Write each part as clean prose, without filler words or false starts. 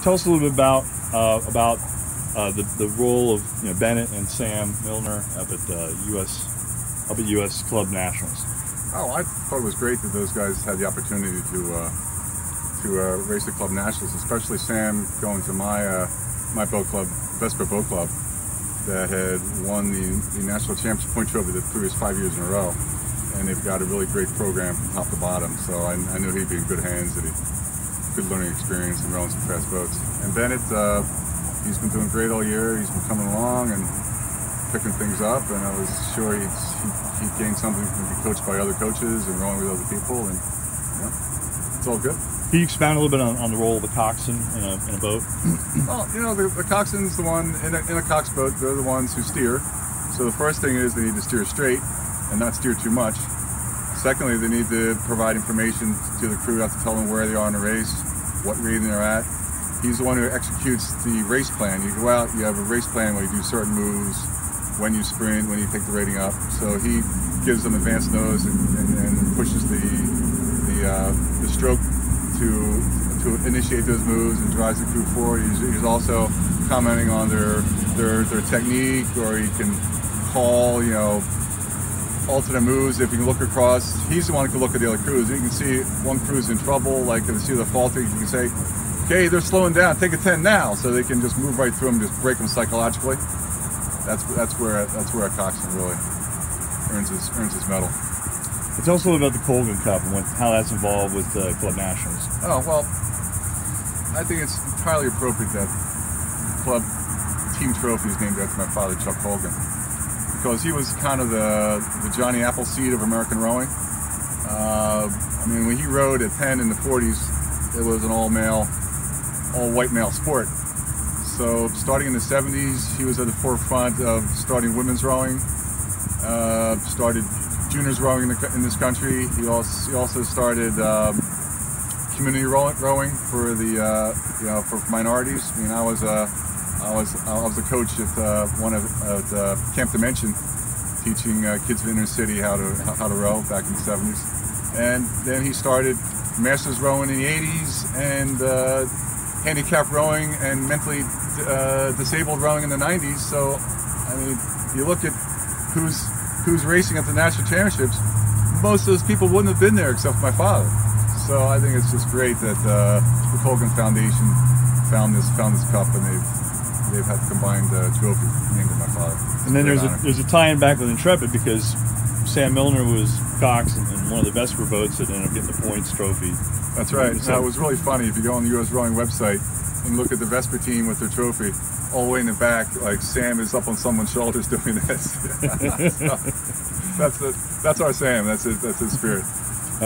tell us a little bit about the role of Bennett and Sam Milner up at US Club Nationals. Oh, I thought it was great that those guys had the opportunity to race the Club Nationals, especially Sam going to my boat club, Vesper Boat Club, that had won the National Championship Point Trophy the previous 5 years in a row. And they've got a really great program from top to bottom, so I knew he'd be in good hands, that good learning experience and rowing some fast boats. And Bennett, he's been doing great all year. He's been coming along and picking things up, and I was sure he'd gain something from being coached by other coaches and rowing with other people, and it's all good. Can you expound a little bit on the role of the coxswain in a boat? Well, the coxswain's the one, in a cox boat, they're the ones who steer. So the first thing is they need to steer straight and not steer too much. Secondly, they need to provide information to the crew, not to tell them where they are in the race, what reading they're at. He's the one who executes the race plan. You go out, you have a race plan where you do certain moves, when you sprint, when you take the rating up. So he gives them advance notes and pushes the stroke to initiate those moves and drives the crew forward. He's also commenting on their technique, or he can call, alternate moves. If you can look across, he's the one who can look at the other crews. You can see one crew's in trouble, like if they see the faulty, you can say, okay, they're slowing down, take a 10 now, so they can just move right through them, just break them psychologically. That's where a coxswain really earns his medal. Tell us a little about the Colgan Cup and how that's involved with Club Nationals. Oh, well, I think it's entirely appropriate that club team trophy is named after my father, Chuck Colgan, because he was kind of the Johnny Appleseed of American rowing. I mean, when he rowed at Penn in the 40s, it was an all-white male sport. So starting in the 70s, he was at the forefront of starting women's rowing, started juniors rowing in this country. He also started community rowing for the for minorities. I mean, I was a coach at Camp Dimension, teaching kids in the inner city how to row back in the 70s. And then he started masters rowing in the 80s, and handicap rowing and mentally disabled rowing in the 90s. So, I mean, you look at who's racing at the national championships, most of those people wouldn't have been there except for my father. So I think it's just great that the Kogan Foundation found this cup, and they've had a combined trophy named for my father. And then there's a tie-in back with Intrepid, because Sam Milner was cox in one of the Vesper boats that ended up getting the points trophy. That's right. Now, it was really funny. If you go on the US Rowing website and look at the Vesper team with their trophy, all the way in the back, like Sam is up on someone's shoulders doing this. So, that's our Sam. That's his spirit.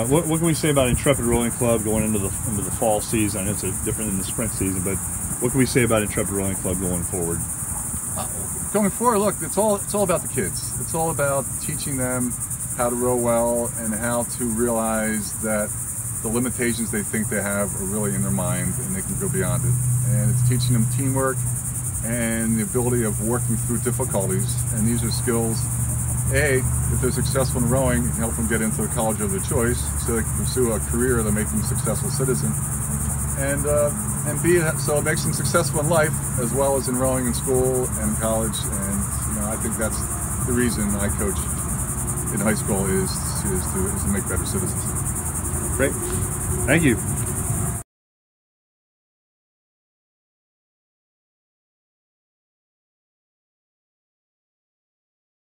What can we say about Intrepid Rowing Club going into the fall season? It's different than the sprint season, but what can we say about Intrepid Rowing Club going forward? Going forward, look, it's all about the kids. It's all about teaching them how to row well and how to realize that the limitations they think they have are really in their mind, and they can go beyond it. And it's teaching them teamwork and the ability of working through difficulties. And these are skills, A, if they're successful in rowing, it can help them get into the college of their choice, so they can pursue a career that makes them a successful citizen. And B, so it makes them successful in life as well as in rowing in school and college. And I think that's the reason I coach in high school is to make better citizens. Great. Thank you.